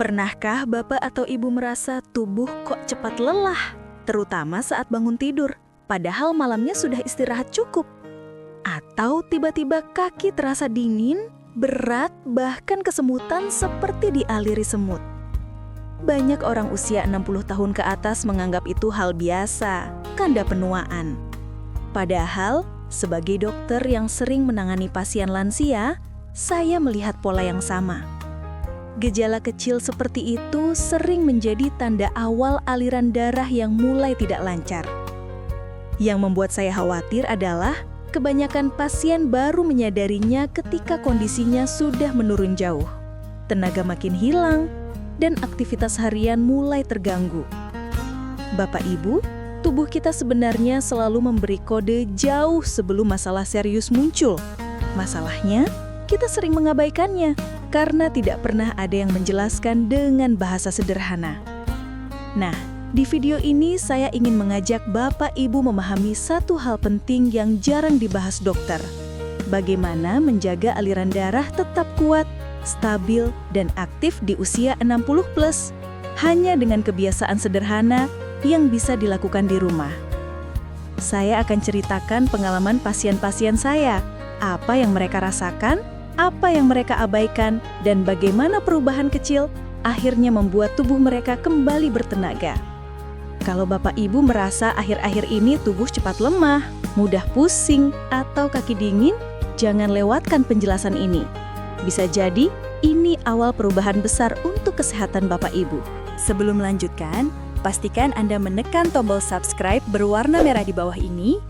Pernahkah Bapak atau Ibu merasa tubuh kok cepat lelah, terutama saat bangun tidur, padahal malamnya sudah istirahat cukup? Atau tiba-tiba kaki terasa dingin, berat, bahkan kesemutan seperti dialiri semut? Banyak orang usia 60 tahun ke atas menganggap itu hal biasa, tanda penuaan. Padahal, sebagai dokter yang sering menangani pasien lansia, saya melihat pola yang sama. Gejala kecil seperti itu sering menjadi tanda awal aliran darah yang mulai tidak lancar. Yang membuat saya khawatir adalah kebanyakan pasien baru menyadarinya ketika kondisinya sudah menurun jauh. Tenaga makin hilang, dan aktivitas harian mulai terganggu. Bapak Ibu, tubuh kita sebenarnya selalu memberi kode jauh sebelum masalah serius muncul. Masalahnya, kita sering mengabaikannya karena tidak pernah ada yang menjelaskan dengan bahasa sederhana. Nah, di video ini saya ingin mengajak Bapak Ibu memahami satu hal penting yang jarang dibahas dokter. Bagaimana menjaga aliran darah tetap kuat, stabil, dan aktif di usia 60 plus, hanya dengan kebiasaan sederhana yang bisa dilakukan di rumah. Saya akan ceritakan pengalaman pasien-pasien saya, apa yang mereka rasakan, apa yang mereka abaikan, dan bagaimana perubahan kecil akhirnya membuat tubuh mereka kembali bertenaga. Kalau Bapak Ibu merasa akhir-akhir ini tubuh cepat lemah, mudah pusing, atau kaki dingin, jangan lewatkan penjelasan ini. Bisa jadi, ini awal perubahan besar untuk kesehatan Bapak Ibu. Sebelum melanjutkan, pastikan Anda menekan tombol subscribe berwarna merah di bawah ini,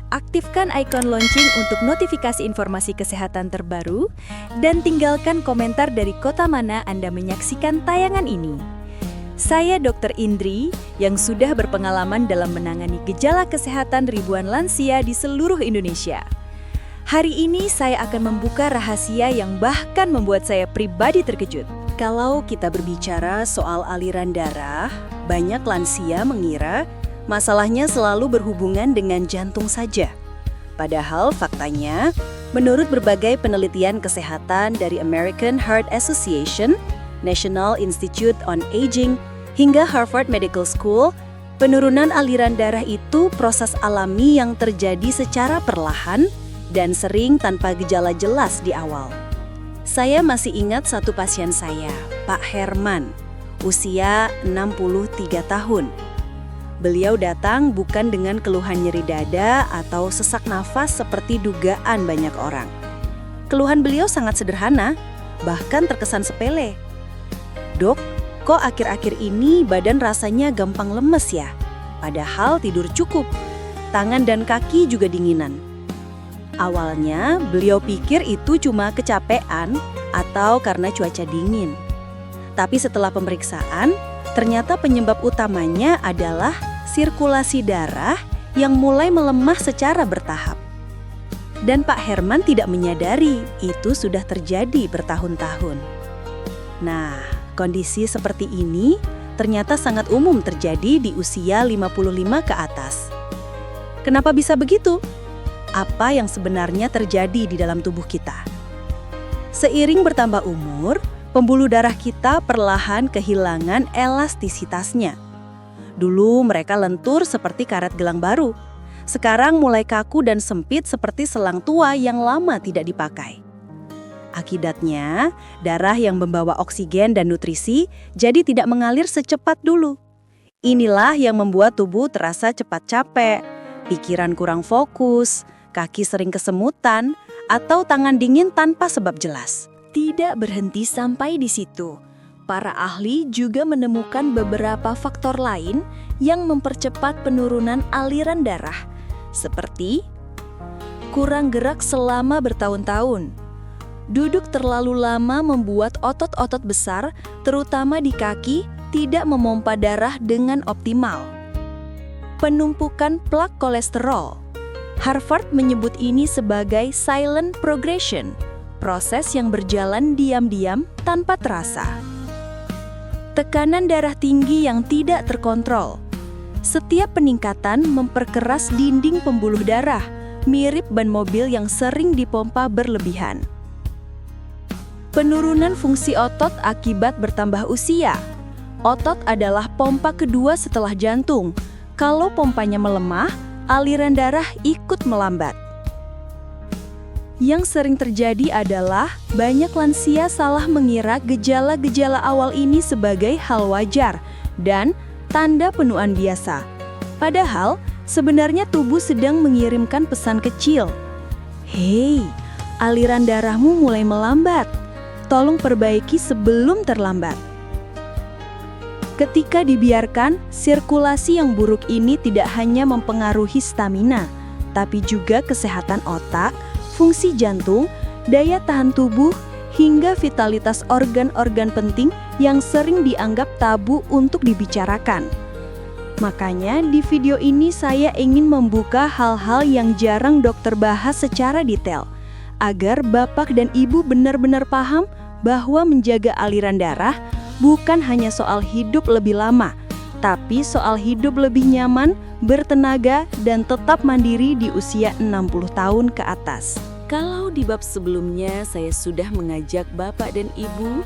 aktifkan ikon lonceng untuk notifikasi informasi kesehatan terbaru, dan tinggalkan komentar dari kota mana Anda menyaksikan tayangan ini. Saya Dr. Indri, yang sudah berpengalaman dalam menangani gejala kesehatan ribuan lansia di seluruh Indonesia. Hari ini saya akan membuka rahasia yang bahkan membuat saya pribadi terkejut. Kalau kita berbicara soal aliran darah, banyak lansia mengira masalahnya selalu berhubungan dengan jantung saja. Padahal faktanya, menurut berbagai penelitian kesehatan dari American Heart Association, National Institute on Aging, hingga Harvard Medical School, penurunan aliran darah itu proses alami yang terjadi secara perlahan dan sering tanpa gejala jelas di awal. Saya masih ingat satu pasien saya, Pak Herman, usia 63 tahun. Beliau datang bukan dengan keluhan nyeri dada atau sesak nafas seperti dugaan banyak orang. Keluhan beliau sangat sederhana, bahkan terkesan sepele. "Dok, kok akhir-akhir ini badan rasanya gampang lemes ya? Padahal tidur cukup, tangan dan kaki juga dinginan." Awalnya, beliau pikir itu cuma kecapean atau karena cuaca dingin. Tapi setelah pemeriksaan, ternyata penyebab utamanya adalah sirkulasi darah yang mulai melemah secara bertahap. Dan Pak Herman tidak menyadari itu sudah terjadi bertahun-tahun. Nah, kondisi seperti ini ternyata sangat umum terjadi di usia 55 ke atas. Kenapa bisa begitu? Apa yang sebenarnya terjadi di dalam tubuh kita? Seiring bertambah umur, pembuluh darah kita perlahan kehilangan elastisitasnya. Dulu mereka lentur seperti karet gelang baru. Sekarang mulai kaku dan sempit seperti selang tua yang lama tidak dipakai. Akibatnya, darah yang membawa oksigen dan nutrisi jadi tidak mengalir secepat dulu. Inilah yang membuat tubuh terasa cepat capek, pikiran kurang fokus, kaki sering kesemutan, atau tangan dingin tanpa sebab jelas. Tidak berhenti sampai di situ. Para ahli juga menemukan beberapa faktor lain yang mempercepat penurunan aliran darah, seperti kurang gerak selama bertahun-tahun. Duduk terlalu lama membuat otot-otot besar, terutama di kaki, tidak memompa darah dengan optimal. Penumpukan plak kolesterol. Harvard menyebut ini sebagai silent progression, proses yang berjalan diam-diam tanpa terasa. Tekanan darah tinggi yang tidak terkontrol. Setiap peningkatan memperkeras dinding pembuluh darah, mirip ban mobil yang sering dipompa berlebihan. Penurunan fungsi otot akibat bertambah usia. Otot adalah pompa kedua setelah jantung. Kalau pompanya melemah, aliran darah ikut melambat. Yang sering terjadi adalah banyak lansia salah mengira gejala-gejala awal ini sebagai hal wajar dan tanda penuaan biasa. Padahal, sebenarnya tubuh sedang mengirimkan pesan kecil. Hei, aliran darahmu mulai melambat. Tolong perbaiki sebelum terlambat. Ketika dibiarkan, sirkulasi yang buruk ini tidak hanya mempengaruhi stamina, tapi juga kesehatan otak, fungsi jantung, daya tahan tubuh, hingga vitalitas organ-organ penting yang sering dianggap tabu untuk dibicarakan. Makanya di video ini saya ingin membuka hal-hal yang jarang dokter bahas secara detail, agar bapak dan ibu benar-benar paham bahwa menjaga aliran darah bukan hanya soal hidup lebih lama, tapi soal hidup lebih nyaman, bertenaga, dan tetap mandiri di usia 60 tahun ke atas. Kalau di bab sebelumnya saya sudah mengajak Bapak dan Ibu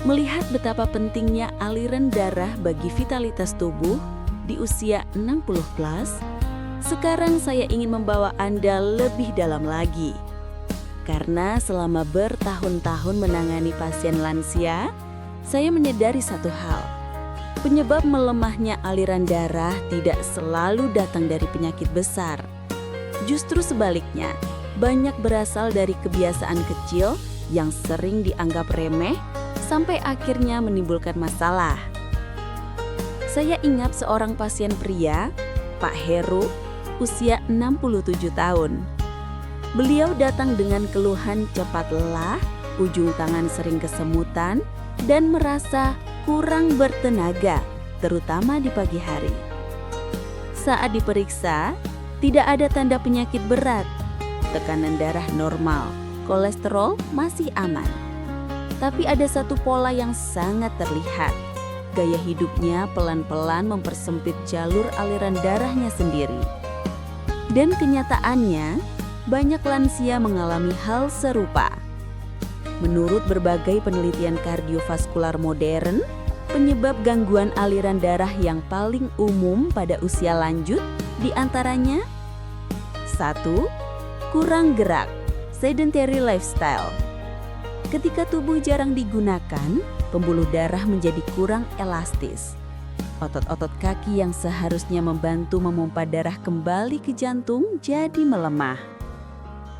melihat betapa pentingnya aliran darah bagi vitalitas tubuh di usia 60+, sekarang saya ingin membawa Anda lebih dalam lagi. Karena selama bertahun-tahun menangani pasien lansia, saya menyadari satu hal. Penyebab melemahnya aliran darah tidak selalu datang dari penyakit besar. Justru sebaliknya, banyak berasal dari kebiasaan kecil yang sering dianggap remeh sampai akhirnya menimbulkan masalah. Saya ingat seorang pasien pria, Pak Heru, usia 67 tahun. Beliau datang dengan keluhan cepat lelah, ujung tangan sering kesemutan, dan merasa kurang bertenaga, terutama di pagi hari. Saat diperiksa, tidak ada tanda penyakit berat. Tekanan darah normal, kolesterol masih aman. Tapi ada satu pola yang sangat terlihat. Gaya hidupnya pelan-pelan mempersempit jalur aliran darahnya sendiri. Dan kenyataannya, banyak lansia mengalami hal serupa. Menurut berbagai penelitian kardiovaskular modern, penyebab gangguan aliran darah yang paling umum pada usia lanjut diantaranya 1. Kurang gerak, sedentary lifestyle. Ketika tubuh jarang digunakan, pembuluh darah menjadi kurang elastis. Otot-otot kaki yang seharusnya membantu memompa darah kembali ke jantung jadi melemah.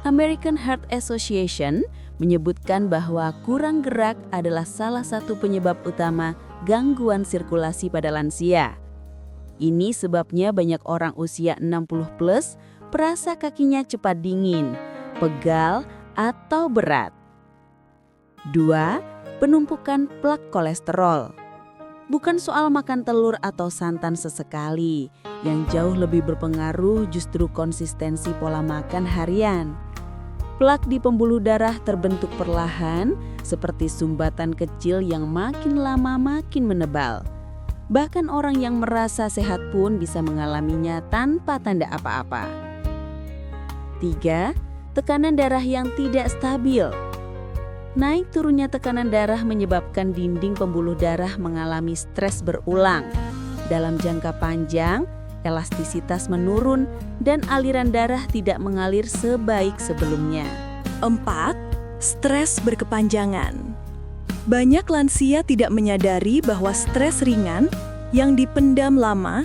American Heart Association menyebutkan bahwa kurang gerak adalah salah satu penyebab utama gangguan sirkulasi pada lansia. Ini sebabnya banyak orang usia 60+ perasa kakinya cepat dingin, pegal, atau berat. 2. Penumpukan plak kolesterol. Bukan soal makan telur atau santan sesekali, yang jauh lebih berpengaruh justru konsistensi pola makan harian. Plak di pembuluh darah terbentuk perlahan, seperti sumbatan kecil yang makin lama makin menebal. Bahkan orang yang merasa sehat pun bisa mengalaminya tanpa tanda apa-apa. 3. Tekanan darah yang tidak stabil. Naik turunnya tekanan darah menyebabkan dinding pembuluh darah mengalami stres berulang. Dalam jangka panjang, elastisitas menurun dan aliran darah tidak mengalir sebaik sebelumnya. 4. Stres berkepanjangan. Banyak lansia tidak menyadari bahwa stres ringan yang dipendam lama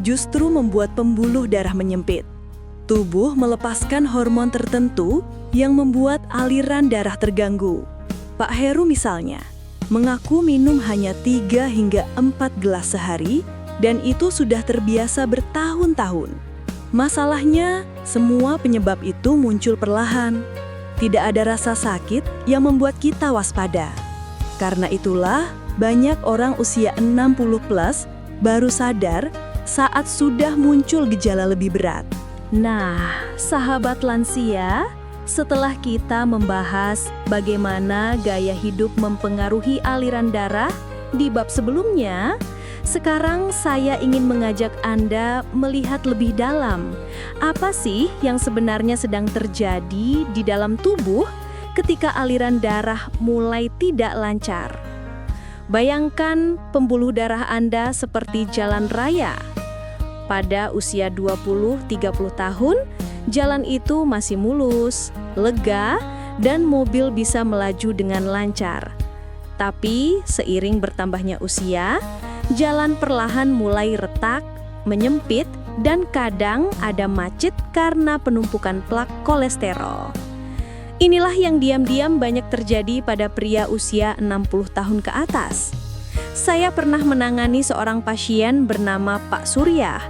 justru membuat pembuluh darah menyempit. Tubuh melepaskan hormon tertentu yang membuat aliran darah terganggu. Pak Heru misalnya, mengaku minum hanya 3 hingga 4 gelas sehari dan itu sudah terbiasa bertahun-tahun. Masalahnya, semua penyebab itu muncul perlahan. Tidak ada rasa sakit yang membuat kita waspada. Karena itulah, banyak orang usia 60+ baru sadar saat sudah muncul gejala lebih berat. Nah, sahabat lansia, setelah kita membahas bagaimana gaya hidup mempengaruhi aliran darah di bab sebelumnya, sekarang saya ingin mengajak Anda melihat lebih dalam. Apa sih yang sebenarnya sedang terjadi di dalam tubuh ketika aliran darah mulai tidak lancar. Bayangkan pembuluh darah Anda seperti jalan raya. Pada usia 20-30 tahun, jalan itu masih mulus, lega, dan mobil bisa melaju dengan lancar. Tapi seiring bertambahnya usia, jalan perlahan mulai retak, menyempit, dan kadang ada macet karena penumpukan plak kolesterol. Inilah yang diam-diam banyak terjadi pada pria usia 60 tahun ke atas. Saya pernah menangani seorang pasien bernama Pak Surya,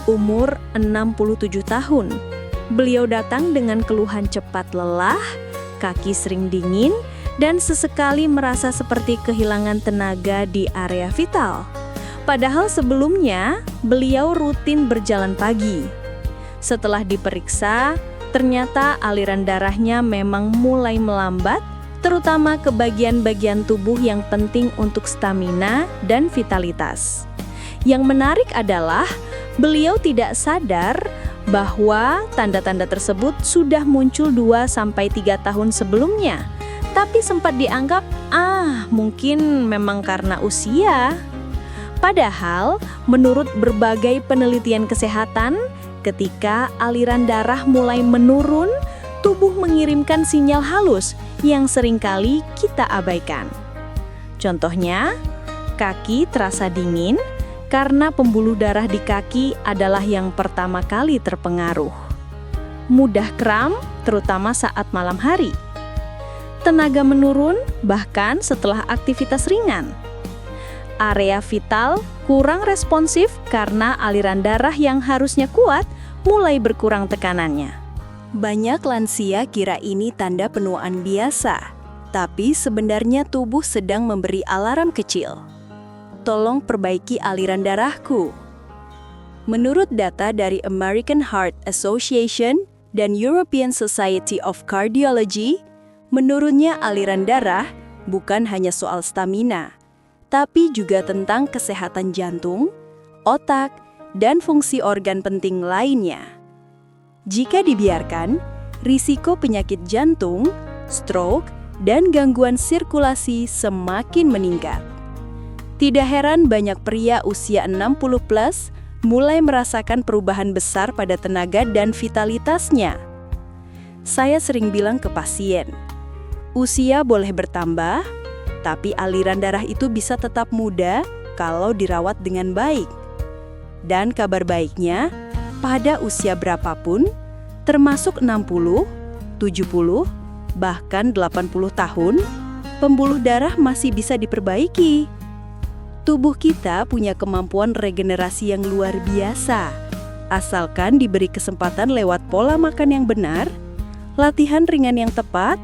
umur 67 tahun. Beliau datang dengan keluhan cepat lelah, kaki sering dingin, dan sesekali merasa seperti kehilangan tenaga di area vital. Padahal sebelumnya, beliau rutin berjalan pagi. Setelah diperiksa, ternyata aliran darahnya memang mulai melambat, terutama ke bagian-bagian tubuh yang penting untuk stamina dan vitalitas. Yang menarik adalah, beliau tidak sadar bahwa tanda-tanda tersebut sudah muncul 2-3 tahun sebelumnya, tapi sempat dianggap, mungkin memang karena usia. Padahal, menurut berbagai penelitian kesehatan, ketika aliran darah mulai menurun, tubuh mengirimkan sinyal halus yang seringkali kita abaikan. Contohnya, kaki terasa dingin karena pembuluh darah di kaki adalah yang pertama kali terpengaruh. Mudah kram, terutama saat malam hari. Tenaga menurun bahkan setelah aktivitas ringan. Area vital kurang responsif karena aliran darah yang harusnya kuat mulai berkurang tekanannya. Banyak lansia kira ini tanda penuaan biasa, tapi sebenarnya tubuh sedang memberi alarm kecil. Tolong perbaiki aliran darahku. Menurut data dari American Heart Association dan European Society of Cardiology, menurunnya aliran darah bukan hanya soal stamina, tapi juga tentang kesehatan jantung, otak, dan fungsi organ penting lainnya. Jika dibiarkan, risiko penyakit jantung, stroke, dan gangguan sirkulasi semakin meningkat. Tidak heran banyak pria usia 60+ mulai merasakan perubahan besar pada tenaga dan vitalitasnya. Saya sering bilang ke pasien, usia boleh bertambah, tapi aliran darah itu bisa tetap muda kalau dirawat dengan baik. Dan kabar baiknya, pada usia berapapun, termasuk 60, 70, bahkan 80 tahun, pembuluh darah masih bisa diperbaiki. Tubuh kita punya kemampuan regenerasi yang luar biasa, asalkan diberi kesempatan lewat pola makan yang benar, latihan ringan yang tepat,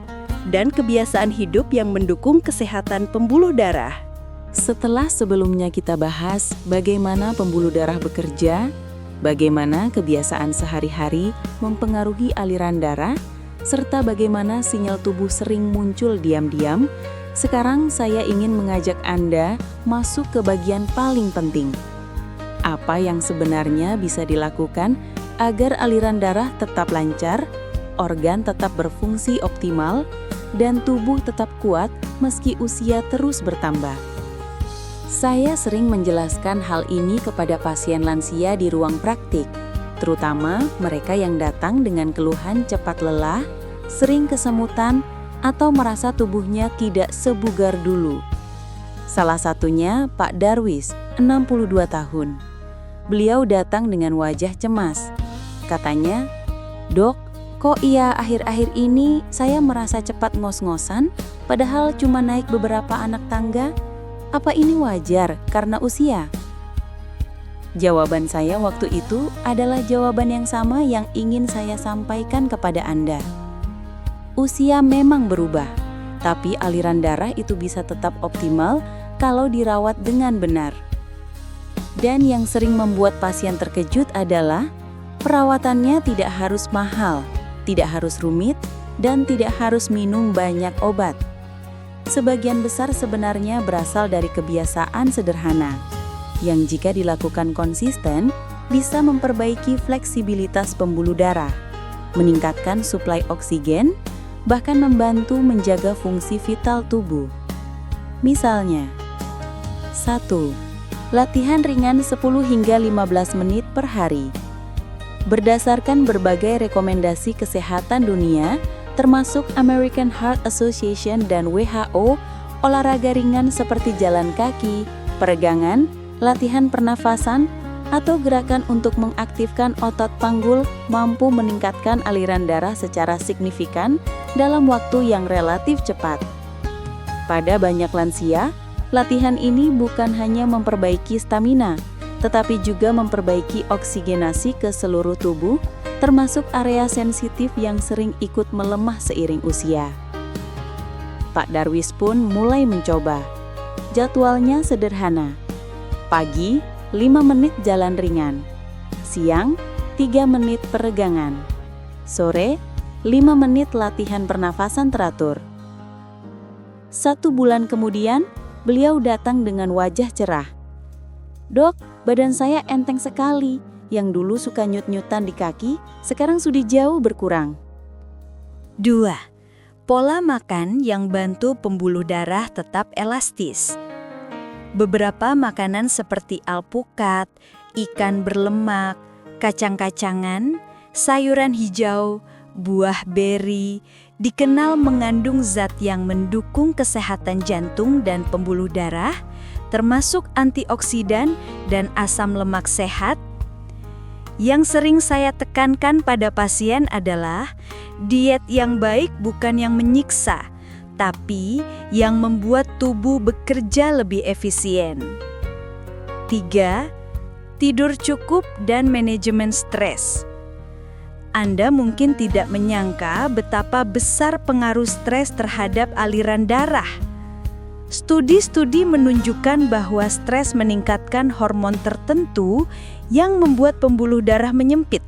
dan kebiasaan hidup yang mendukung kesehatan pembuluh darah. Setelah sebelumnya kita bahas bagaimana pembuluh darah bekerja, bagaimana kebiasaan sehari-hari mempengaruhi aliran darah, serta bagaimana sinyal tubuh sering muncul diam-diam, sekarang saya ingin mengajak Anda masuk ke bagian paling penting. Apa yang sebenarnya bisa dilakukan agar aliran darah tetap lancar, organ tetap berfungsi optimal, dan tubuh tetap kuat meski usia terus bertambah. Saya sering menjelaskan hal ini kepada pasien lansia di ruang praktik, terutama mereka yang datang dengan keluhan cepat lelah, sering kesemutan, atau merasa tubuhnya tidak sebugar dulu. Salah satunya Pak Darwis, 62 tahun. Beliau datang dengan wajah cemas. Katanya, "Dok, kok iya akhir-akhir ini saya merasa cepat ngos-ngosan, padahal cuma naik beberapa anak tangga? Apa ini wajar karena usia?" Jawaban saya waktu itu adalah jawaban yang sama yang ingin saya sampaikan kepada Anda. Usia memang berubah, tapi aliran darah itu bisa tetap optimal kalau dirawat dengan benar. Dan yang sering membuat pasien terkejut adalah perawatannya tidak harus mahal, tidak harus rumit, dan tidak harus minum banyak obat. Sebagian besar sebenarnya berasal dari kebiasaan sederhana, yang jika dilakukan konsisten bisa memperbaiki fleksibilitas pembuluh darah, meningkatkan suplai oksigen, bahkan membantu menjaga fungsi vital tubuh. Misalnya, 1. Latihan ringan 10 hingga 15 menit per hari. Berdasarkan berbagai rekomendasi kesehatan dunia, termasuk American Heart Association dan WHO, olahraga ringan seperti jalan kaki, peregangan, latihan pernafasan, atau gerakan untuk mengaktifkan otot panggul mampu meningkatkan aliran darah secara signifikan dalam waktu yang relatif cepat. Pada banyak lansia, latihan ini bukan hanya memperbaiki stamina, tetapi juga memperbaiki oksigenasi ke seluruh tubuh, termasuk area sensitif yang sering ikut melemah seiring usia. Pak Darwis pun mulai mencoba. Jadwalnya sederhana. Pagi, 5 menit jalan ringan. Siang, 3 menit peregangan. Sore, 5 menit latihan pernafasan teratur. 1 bulan kemudian, beliau datang dengan wajah cerah. "Dok, badan saya enteng sekali. Yang dulu suka nyut-nyutan di kaki, sekarang sudah jauh berkurang." 2. Pola makan yang bantu pembuluh darah tetap elastis. Beberapa makanan seperti alpukat, ikan berlemak, kacang-kacangan, sayuran hijau, buah beri, dikenal mengandung zat yang mendukung kesehatan jantung dan pembuluh darah, termasuk antioksidan dan asam lemak sehat. Yang sering saya tekankan pada pasien adalah diet yang baik bukan yang menyiksa, tapi yang membuat tubuh bekerja lebih efisien. 3. Tidur cukup dan manajemen stres. Anda mungkin tidak menyangka betapa besar pengaruh stres terhadap aliran darah. Studi-studi menunjukkan bahwa stres meningkatkan hormon tertentu yang membuat pembuluh darah menyempit.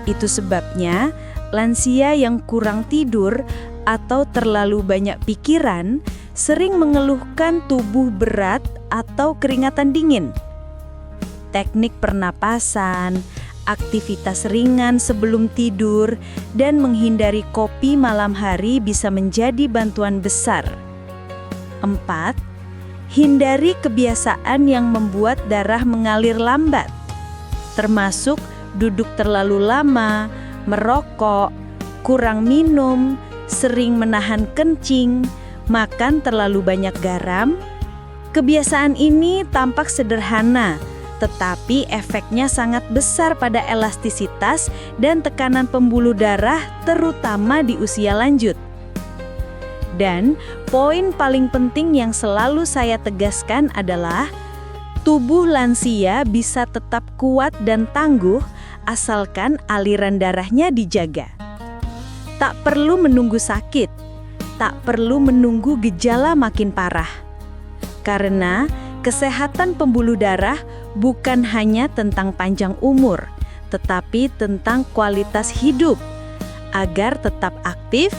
Itu sebabnya lansia yang kurang tidur atau terlalu banyak pikiran sering mengeluhkan tubuh berat atau keringatan dingin. Teknik pernapasan, aktivitas ringan sebelum tidur, dan menghindari kopi malam hari bisa menjadi bantuan besar. 4. Hindari kebiasaan yang membuat darah mengalir lambat, termasuk duduk terlalu lama, merokok, kurang minum, sering menahan kencing, makan terlalu banyak garam. Kebiasaan ini tampak sederhana, tetapi efeknya sangat besar pada elastisitas dan tekanan pembuluh darah, terutama di usia lanjut. Dan poin paling penting yang selalu saya tegaskan adalah tubuh lansia bisa tetap kuat dan tangguh asalkan aliran darahnya dijaga. Tak perlu menunggu sakit, tak perlu menunggu gejala makin parah. Karena kesehatan pembuluh darah bukan hanya tentang panjang umur, tetapi tentang kualitas hidup, agar tetap aktif,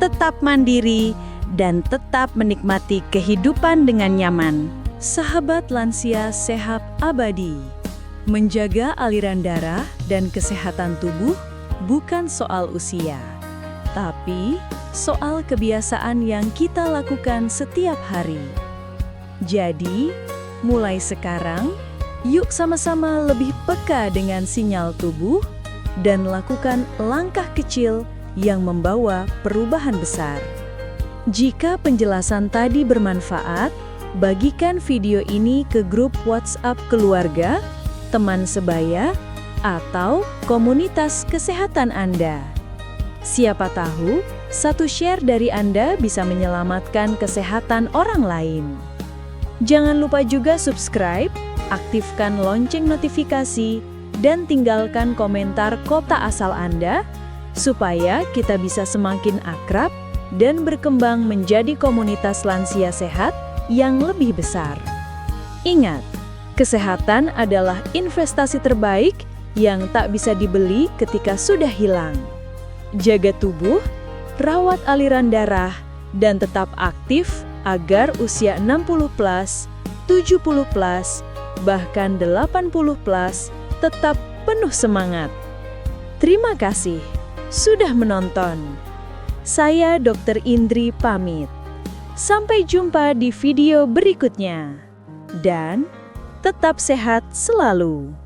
tetap mandiri, dan tetap menikmati kehidupan dengan nyaman. Sahabat lansia sehat abadi. Menjaga aliran darah dan kesehatan tubuh bukan soal usia, tapi soal kebiasaan yang kita lakukan setiap hari. Jadi, mulai sekarang, yuk sama-sama lebih peka dengan sinyal tubuh dan lakukan langkah kecil yang membawa perubahan besar. Jika penjelasan tadi bermanfaat, bagikan video ini ke grup WhatsApp keluarga, teman sebaya, atau komunitas kesehatan Anda. Siapa tahu, satu share dari Anda bisa menyelamatkan kesehatan orang lain. Jangan lupa juga subscribe, aktifkan lonceng notifikasi, dan tinggalkan komentar kota asal Anda, supaya kita bisa semakin akrab dan berkembang menjadi komunitas lansia sehat yang lebih besar. Ingat, kesehatan adalah investasi terbaik yang tak bisa dibeli ketika sudah hilang. Jaga tubuh, rawat aliran darah, dan tetap aktif agar usia 60+, 70+, bahkan 80+, tetap penuh semangat. Terima kasih sudah menonton. Saya Dr. Indri pamit. Sampai jumpa di video berikutnya. Dan tetap sehat selalu.